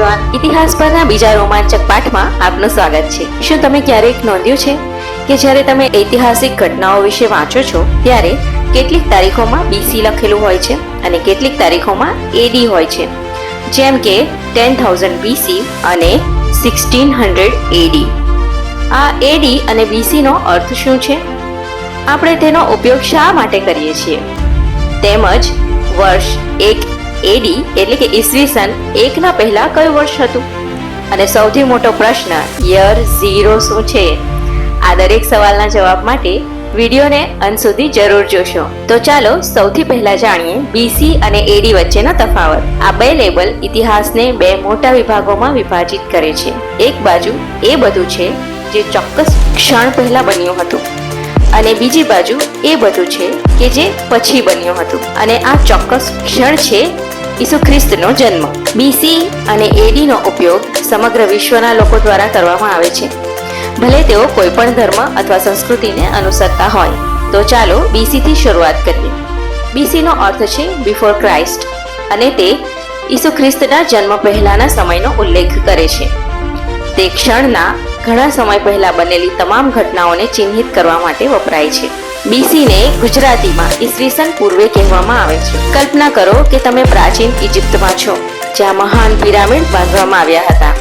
Everyone, ઇતિહાસ પરના બીજા રોમાંચક પાઠમાં આપનું સ્વાગત છે। શું તમે ક્યારેક નોંધ્યું છે કે જ્યારે તમે ઐતિહાસિક ઘટનાઓ વિશે વાંચો છો ત્યારે કેટલીક તારીખોમાં બીસી લખેલું હોય છે અને કેટલીક તારીખોમાં એડી હોય છે, જેમ કે 10,000 બીસી અને 1600 એડી। આ એડી અને બીસી નો અર્થ શું છે, આપણે તેનો ઉપયોગ શા માટે કરીએ છીએ, તેમજ વર્ષ 1 એડી એટલે કે ઈસવીસન 1 ના પહેલા કયું વર્ષ હતું અને સૌથી મોટો પ્રશ્ન યર 0 શું છે। આ દરેક સવાલના જવાબ માટે વિડીયોને અંત સુધી જરૂર જોશો। તો ચાલો સૌથી પહેલા જાણીએ બીસી અને એડી વચ્ચેનો તફાવત। આ બે લેબલ ઇતિહાસને બે મોટા વિભાગોમાં વિભાજિત કરે છે। એક બાજુ એ બધું છે જે ચોક્કસ ક્ષણ પહેલા બન્યું હતું અને બીજી બાજુ એ બધું છે કે જે પછી બન્યું હતું, અને આ ચોક્કસ ક્ષણ છે ઈસુ ખ્રિસ્તનો જન્મ। બીસી અને એડી નો ઉપયોગ સમગ્ર વિશ્વના લોકો દ્વારા કરવામાં આવે છે, ભલે તેઓ કોઈ પણ ધર્મ અથવા સંસ્કૃતિને અનુસરતા હોય। તો ચાલો બીસી થી શરૂઆત કરીએ। બીસી નો અર્થ છે બિફોર ક્રાઇસ્ટ અને તે ઈસુ ખ્રિસ્તના જન્મ પહેલાના સમયનો ઉલ્લેખ કરે છે। તે ક્ષણના ઘણા સમય પહેલા બનેલી તમામ ઘટનાઓને ચિહ્નિત કરવા માટે વપરાય છે। બીસી ને ગુજરાતીમાં ઈસવીસન પૂર્વે કહેવામાં આવે છે। કલ્પના કરો કે તમે પ્રાચીન ઇજિપ્તમાં છો, જ્યાં મહાન પિરામિડ બાંધવામાં આવ્યા હતા।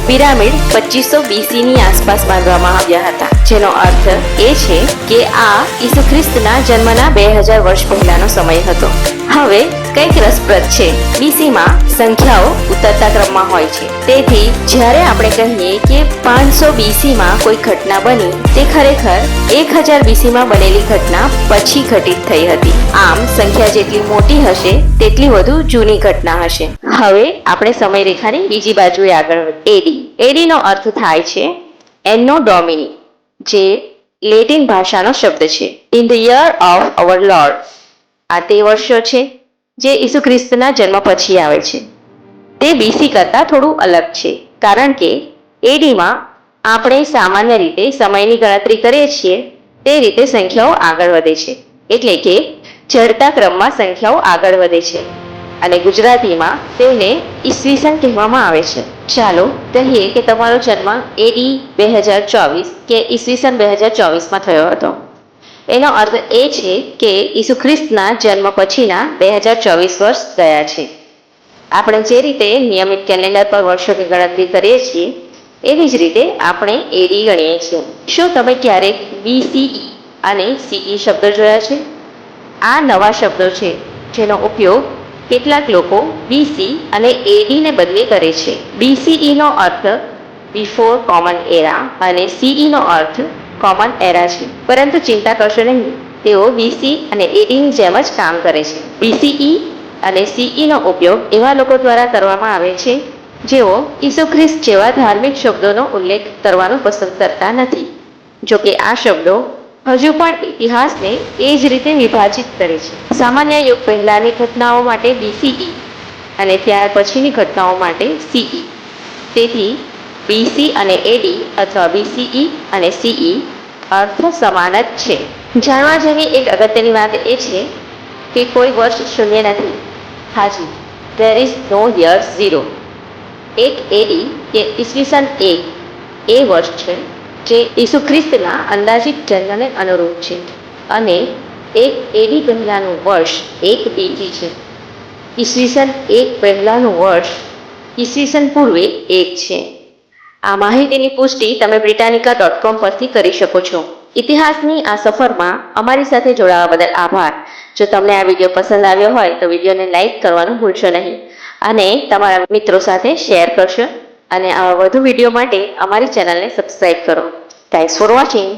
પિરામિડ 2500 બીસી ની આસપાસ બાંધવામાં આવ્યા હતા, જેનો અર્થ એ છે કે આ ઈસુ ખ્રિસ્તના જન્મના 2000 વર્ષ પહેલાનો સમય હતો। હવે કંઈક રસપ્રદ છે, બીસીમાં સંખ્યાઓ ઉતરતા ક્રમમાં હોય છે, તેથી જ્યારે આપણે કહીએ કે 500 બીસીમાં કોઈ ઘટના બની, તે ખરેખર 1000 બીસીમાં બનેલી ઘટના પછી ઘટિત થઈ હતી। આમ સંખ્યા જેટલી મોટી હશે તેટલી વધુ જૂની ઘટના હશે। હવે આપણે સમયરેખાની બીજી બાજુએ આગળ વધીએ। એડી નો અર્થ થાય છે એનો ડોમિની, જે લેટિન ભાષાનો શબ્દ છે। In the year of our lord, આ તે વર્ષો છે જે ઈસુ ખ્રિસ્તના જન્મ પછી આવે છે। તે બીસી કરતા થોડું અલગ છે, કારણ કે એડીમાં આપણે સામાન્ય રીતે સમયની ગણતરી કરીએ છીએ તે રીતે સંખ્યાઓ આગળ વધે છે, એટલે કે ચડતા ક્રમમાં સંખ્યાઓ આગળ વધે છે, અને ગુજરાતીમાં તેને ઈસવીસન કહેવામાં આવે છે। ચાલો કહીએ કે તમારો જન્મ એડી 2024 કે ઈસવીસન 2024માં થયો હતો। એનો અર્થ એ છે કે ઈસુ ખ્રિસ્તના જન્મ પછીના 2024 વર્ષ ગયા છે। આપણે જે રીતે નિયમિત કેલેન્ડર પર વર્ષોની ગણતરી કરીએ છીએ એવી જ રીતે આપણે એડી ગણીએ છીએ। શું તમે ક્યારેક બીસીઈ અને સીઈ શબ્દો જોયા છે? આ નવા શબ્દો છે જેનો ઉપયોગ કેટલાક લોકો બીસી અને એડી ને બદલે કરે છે। બીસીઈ નો અર્થ બિફોર કોમન એરા અને સીઈ નો અર્થ કોમન એરા છે, પરંતુ ચિંતા કરશો નહીં, તેઓ બીસી અને એડીની જેમ જ કામ કરે છે। બીસીઈ અને સીઈ નો ઉપયોગ એવા લોકો દ્વારા કરવામાં આવે છે જેઓ ઈસુ ખ્રિસ્ત જેવા ધાર્મિક શબ્દોનો ઉલ્લેખ કરવાનું પસંદ કરતા નથી। જોકે આ શબ્દો હજુ પણ ઇતિહાસને એ જ રીતે વિભાજિત કરે છે। સામાન્ય યુગ પહેલાની ઘટનાઓ માટે બીસીઈ અને ત્યાર પછીની ઘટનાઓ માટે સીઈ। તેથી બીસી અને એડી અથવા બીસીઈ અને સીઈ અર્થ સમાન જ છે। જાણવા જેવી એક અગત્યની વાત એ છે કે કોઈ વર્ષ શૂન્ય નથી। હાજી, ધેર ઇઝ નો યર 0। એક એડી કે ઈસવીસન 1 એ વર્ષ છે જે ઈસુ ખ્રિસ્તના અંદાજિત જન્મને અનુરૂપ છે, અને એક એડી પહેલાનું વર્ષ એક બીસી છે। ઈસવીસન 1 પહેલાનું વર્ષ ઈસવીસન પૂર્વે 1 છે। આ માહિતીની પુષ્ટિ તમે britannica.com પરથી કરી શકો છો। ઇતિહાસની આ સફરમાં અમારી સાથે જોડાવા બદલ આભાર। જો તમને આ વિડીયો પસંદ આવ્યો હોય તો વિડીયોને લાઈક કરવાનું ભૂલશો નહીં અને તમારા મિત્રો સાથે શેર કરશો, અને આવા વધુ વિડીયો માટે અમારી ચેનલને સબસ્ક્રાઇબ કરો। Thanks for watching.